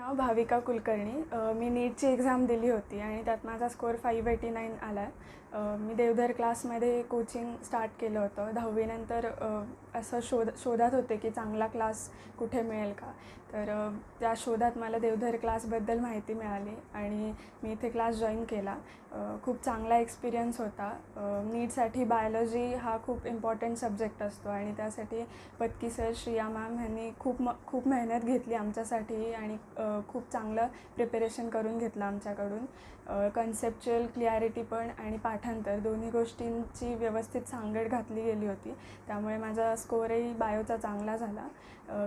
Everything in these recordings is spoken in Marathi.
नाव भाविका कुलकर्णी. मी नीटची एक्झाम दिली होती आणि त्यात माझा स्कोअर 589 आला आहे. मी देवधर क्लासमध्ये कोचिंग स्टार्ट केलं होतं. 10वी नंतर असं शोधात होते की चांगला क्लास कुठे मिळेल का. तर त्या शोधात मला देवधर क्लासबद्दल माहिती मिळाली आणि मी इथे क्लास जॉईन केला. खूप चांगला एक्सपिरियन्स होता. नीटसाठी बायोलॉजी हा खूप इम्पॉर्टंट सब्जेक्ट असतो आणि त्यासाठी पत्की सर, श्रिया मॅम ह्यांनी खूप मेहनत घेतली आमच्यासाठी आणि खूप चांगलं प्रिपरेशन करून घेतलं आमच्याकडून. कन्सेप्च्युअल क्लिॲरिटी पण आणि पाठांतर दोन्ही गोष्टींची व्यवस्थित सांगड घातली गेली होती. त्यामुळे माझा स्कोअरही बायोचा चांगला झाला.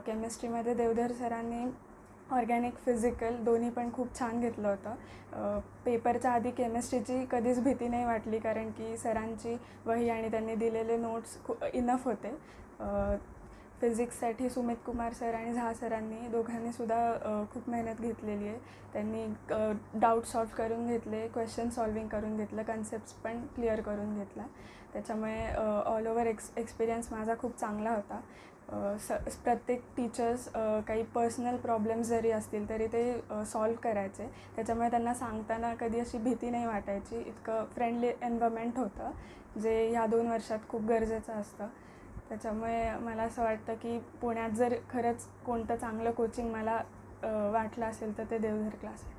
केमिस्ट्रीमध्ये देवधर सरांनी ऑर्गॅनिक, फिजिकल दोन्ही पण खूप छान घेतलं होतं. पेपरच्या आधी केमिस्ट्रीची कधीच भीती नाही वाटली, कारण की सरांची वही आणि त्यांनी दिलेले नोट्स इनफ होते. फिजिक्ससाठी सुमित कुमार सर आणि झा सरांनी दोघांनीसुद्धा खूप मेहनत घेतलेली आहे. त्यांनी डाऊट सॉल्व करून घेतले, क्वेश्चन सॉल्विंग करून घेतलं, कन्सेप्ट्स पण क्लिअर करून घेतला. त्याच्यामुळे ऑल ओव्हर एक्सपिरियन्स माझा खूप चांगला होता. प्रत्येक टीचर्स काही पर्सनल प्रॉब्लेम्स जरी असतील तरी ते सॉल्व करायचे. त्याच्यामुळे त्यांना सांगताना कधी अशी भीती नाही वाटायची. इतकं फ्रेंडली एन्व्हायरमेंट होतं, जे ह्या 2 वर्षात खूप गरजेचं असतं. त्याच्यामुळे मला असं वाटतं की पुण्यात जर खरंच कोणतं चांगलं कोचिंग मला वाटलं असेल तर ते देवधर क्लास आहे.